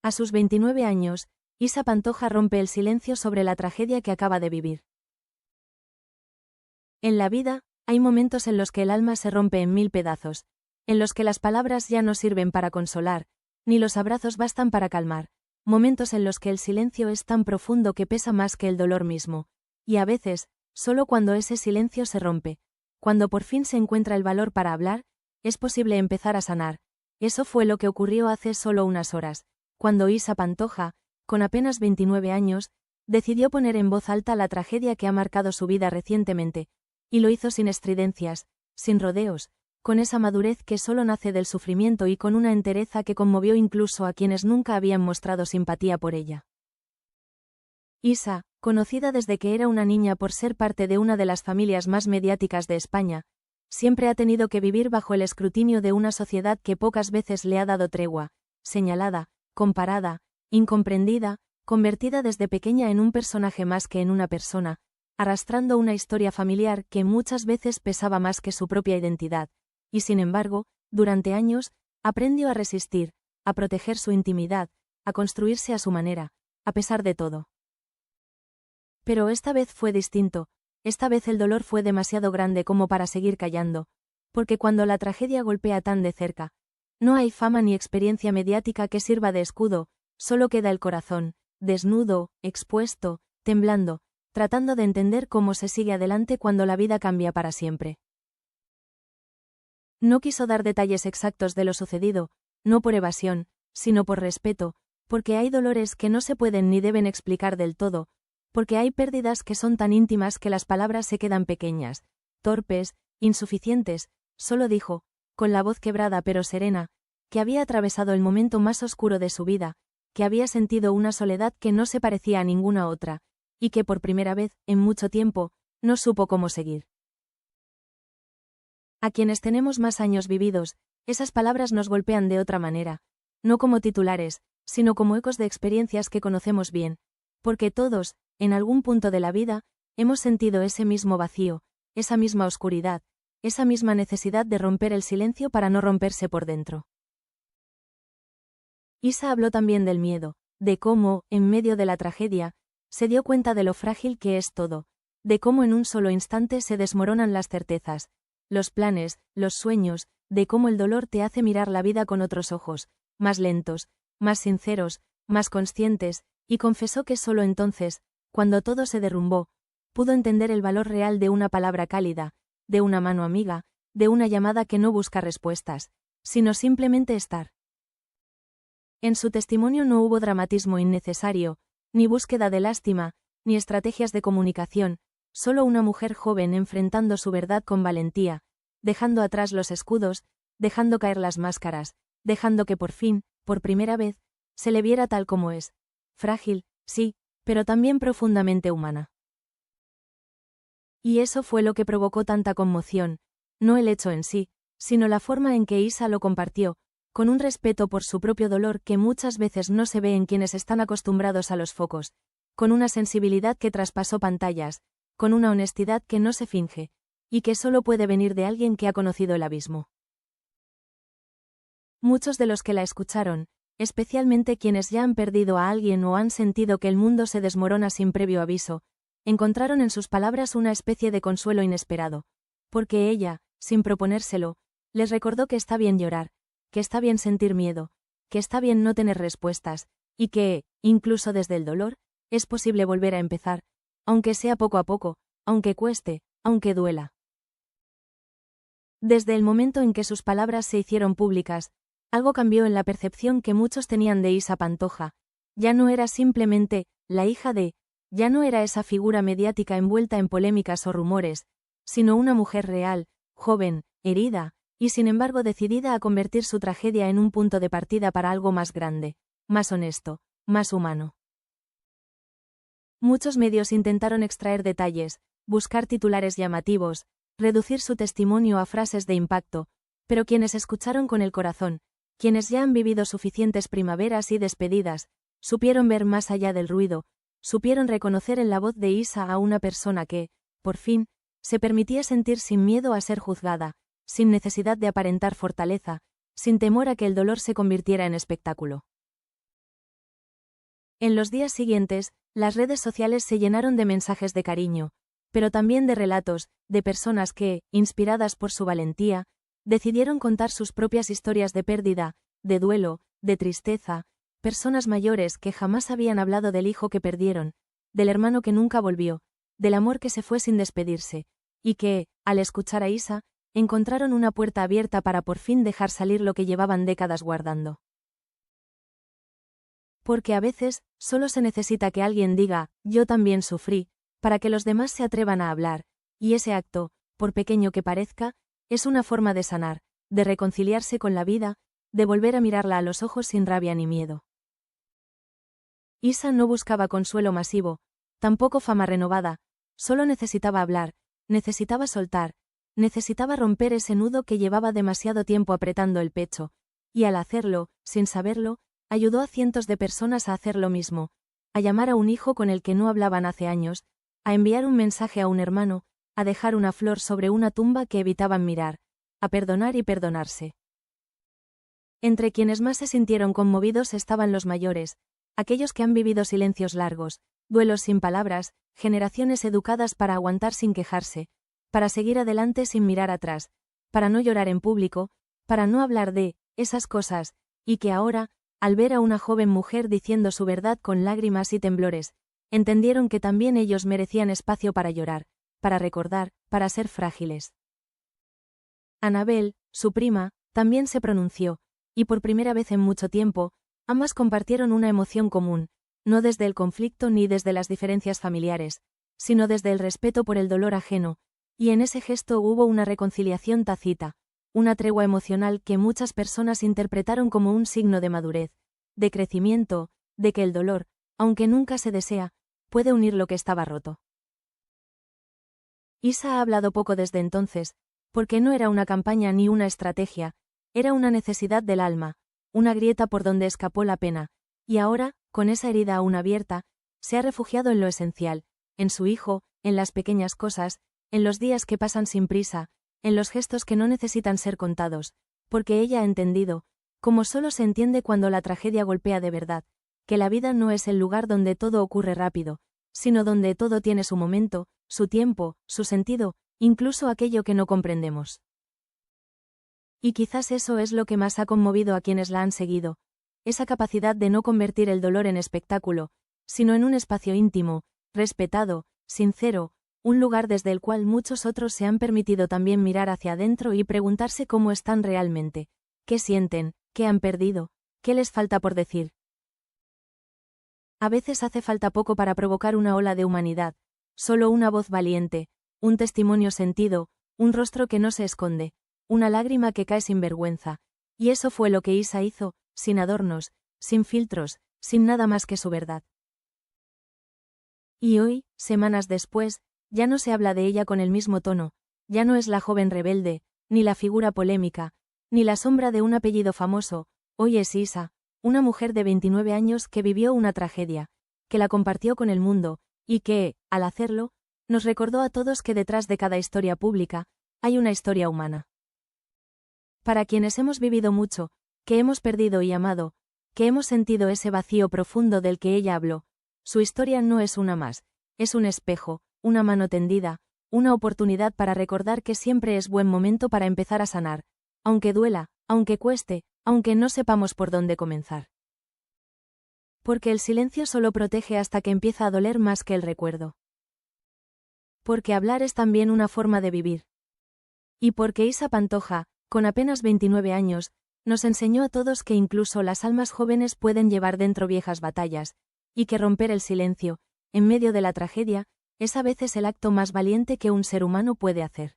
A sus 29 años, Isa Pantoja rompe el silencio sobre la tragedia que acaba de vivir. En la vida, hay momentos en los que el alma se rompe en mil pedazos, en los que las palabras ya no sirven para consolar, ni los abrazos bastan para calmar, momentos en los que el silencio es tan profundo que pesa más que el dolor mismo, y a veces, solo cuando ese silencio se rompe, cuando por fin se encuentra el valor para hablar, es posible empezar a sanar. Eso fue lo que ocurrió hace solo unas horas, cuando Isa Pantoja, con apenas 29 años, decidió poner en voz alta la tragedia que ha marcado su vida recientemente, y lo hizo sin estridencias, sin rodeos, con esa madurez que solo nace del sufrimiento y con una entereza que conmovió incluso a quienes nunca habían mostrado simpatía por ella. Isa, conocida desde que era una niña por ser parte de una de las familias más mediáticas de España, siempre ha tenido que vivir bajo el escrutinio de una sociedad que pocas veces le ha dado tregua, señalada, comparada, incomprendida, convertida desde pequeña en un personaje más que en una persona, arrastrando una historia familiar que muchas veces pesaba más que su propia identidad, y sin embargo, durante años, aprendió a resistir, a proteger su intimidad, a construirse a su manera, a pesar de todo. Pero esta vez fue distinto, esta vez el dolor fue demasiado grande como para seguir callando, porque cuando la tragedia golpea tan de cerca, no hay fama ni experiencia mediática que sirva de escudo, solo queda el corazón, desnudo, expuesto, temblando, tratando de entender cómo se sigue adelante cuando la vida cambia para siempre. No quiso dar detalles exactos de lo sucedido, no por evasión, sino por respeto, porque hay dolores que no se pueden ni deben explicar del todo, porque hay pérdidas que son tan íntimas que las palabras se quedan pequeñas, torpes, insuficientes. Solo dijo, con la voz quebrada pero serena, que había atravesado el momento más oscuro de su vida, que había sentido una soledad que no se parecía a ninguna otra, y que por primera vez, en mucho tiempo, no supo cómo seguir. A quienes tenemos más años vividos, esas palabras nos golpean de otra manera, no como titulares, sino como ecos de experiencias que conocemos bien, porque todos, en algún punto de la vida, hemos sentido ese mismo vacío, esa misma oscuridad, esa misma necesidad de romper el silencio para no romperse por dentro. Isa habló también del miedo, de cómo, en medio de la tragedia, se dio cuenta de lo frágil que es todo, de cómo en un solo instante se desmoronan las certezas, los planes, los sueños, de cómo el dolor te hace mirar la vida con otros ojos, más lentos, más sinceros, más conscientes, y confesó que solo entonces, cuando todo se derrumbó, pudo entender el valor real de una palabra cálida, de una mano amiga, de una llamada que no busca respuestas, sino simplemente estar. En su testimonio no hubo dramatismo innecesario, ni búsqueda de lástima, ni estrategias de comunicación, solo una mujer joven enfrentando su verdad con valentía, dejando atrás los escudos, dejando caer las máscaras, dejando que por fin, por primera vez, se le viera tal como es. Frágil, sí, pero también profundamente humana. Y eso fue lo que provocó tanta conmoción, no el hecho en sí, sino la forma en que Isa lo compartió, con un respeto por su propio dolor que muchas veces no se ve en quienes están acostumbrados a los focos, con una sensibilidad que traspasó pantallas, con una honestidad que no se finge, y que solo puede venir de alguien que ha conocido el abismo. Muchos de los que la escucharon, especialmente quienes ya han perdido a alguien o han sentido que el mundo se desmorona sin previo aviso, encontraron en sus palabras una especie de consuelo inesperado, porque ella, sin proponérselo, les recordó que está bien llorar, que está bien sentir miedo, que está bien no tener respuestas, y que, incluso desde el dolor, es posible volver a empezar, aunque sea poco a poco, aunque cueste, aunque duela. Desde el momento en que sus palabras se hicieron públicas, algo cambió en la percepción que muchos tenían de Isa Pantoja. Ya no era simplemente la hija de, ya no era esa figura mediática envuelta en polémicas o rumores, sino una mujer real, joven, herida, y sin embargo decidida a convertir su tragedia en un punto de partida para algo más grande, más honesto, más humano. Muchos medios intentaron extraer detalles, buscar titulares llamativos, reducir su testimonio a frases de impacto, pero quienes escucharon con el corazón, quienes ya han vivido suficientes primaveras y despedidas, supieron ver más allá del ruido, supieron reconocer en la voz de Isa a una persona que, por fin, se permitía sentir sin miedo a ser juzgada, sin necesidad de aparentar fortaleza, sin temor a que el dolor se convirtiera en espectáculo. En los días siguientes, las redes sociales se llenaron de mensajes de cariño, pero también de relatos, de personas que, inspiradas por su valentía, decidieron contar sus propias historias de pérdida, de duelo, de tristeza, personas mayores que jamás habían hablado del hijo que perdieron, del hermano que nunca volvió, del amor que se fue sin despedirse, y que, al escuchar a Isa, encontraron una puerta abierta para por fin dejar salir lo que llevaban décadas guardando. Porque a veces, solo se necesita que alguien diga, yo también sufrí, para que los demás se atrevan a hablar, y ese acto, por pequeño que parezca, es una forma de sanar, de reconciliarse con la vida, de volver a mirarla a los ojos sin rabia ni miedo. Isa no buscaba consuelo masivo, tampoco fama renovada, solo necesitaba hablar, necesitaba soltar, necesitaba romper ese nudo que llevaba demasiado tiempo apretando el pecho, y al hacerlo, sin saberlo, ayudó a cientos de personas a hacer lo mismo, a llamar a un hijo con el que no hablaban hace años, a enviar un mensaje a un hermano, a dejar una flor sobre una tumba que evitaban mirar, a perdonar y perdonarse. Entre quienes más se sintieron conmovidos estaban los mayores, aquellos que han vivido silencios largos, duelos sin palabras, generaciones educadas para aguantar sin quejarse, para seguir adelante sin mirar atrás, para no llorar en público, para no hablar de esas cosas, y que ahora, al ver a una joven mujer diciendo su verdad con lágrimas y temblores, entendieron que también ellos merecían espacio para llorar, para recordar, para ser frágiles. Anabel, su prima, también se pronunció, y por primera vez en mucho tiempo, ambas compartieron una emoción común, no desde el conflicto ni desde las diferencias familiares, sino desde el respeto por el dolor ajeno, y en ese gesto hubo una reconciliación tácita, una tregua emocional que muchas personas interpretaron como un signo de madurez, de crecimiento, de que el dolor, aunque nunca se desea, puede unir lo que estaba roto. Isa ha hablado poco desde entonces, porque no era una campaña ni una estrategia, era una necesidad del alma, una grieta por donde escapó la pena, y ahora, con esa herida aún abierta, se ha refugiado en lo esencial, en su hijo, en las pequeñas cosas, en los días que pasan sin prisa, en los gestos que no necesitan ser contados, porque ella ha entendido, como solo se entiende cuando la tragedia golpea de verdad, que la vida no es el lugar donde todo ocurre rápido, sino donde todo tiene su momento, su tiempo, su sentido, incluso aquello que no comprendemos. Y quizás eso es lo que más ha conmovido a quienes la han seguido, esa capacidad de no convertir el dolor en espectáculo, sino en un espacio íntimo, respetado, sincero, un lugar desde el cual muchos otros se han permitido también mirar hacia adentro y preguntarse cómo están realmente, qué sienten, qué han perdido, qué les falta por decir. A veces hace falta poco para provocar una ola de humanidad, solo una voz valiente, un testimonio sentido, un rostro que no se esconde, una lágrima que cae sin vergüenza, y eso fue lo que Isa hizo, sin adornos, sin filtros, sin nada más que su verdad. Y hoy, semanas después, ya no se habla de ella con el mismo tono, ya no es la joven rebelde, ni la figura polémica, ni la sombra de un apellido famoso, hoy es Isa, una mujer de 29 años que vivió una tragedia, que la compartió con el mundo, y que, al hacerlo, nos recordó a todos que detrás de cada historia pública, hay una historia humana. Para quienes hemos vivido mucho, que hemos perdido y amado, que hemos sentido ese vacío profundo del que ella habló, su historia no es una más, es un espejo, una mano tendida, una oportunidad para recordar que siempre es buen momento para empezar a sanar, aunque duela, aunque cueste, aunque no sepamos por dónde comenzar. Porque el silencio solo protege hasta que empieza a doler más que el recuerdo. Porque hablar es también una forma de vivir. Y porque Isa Pantoja, con apenas 29 años, nos enseñó a todos que incluso las almas jóvenes pueden llevar dentro viejas batallas, y que romper el silencio, en medio de la tragedia, es a veces el acto más valiente que un ser humano puede hacer.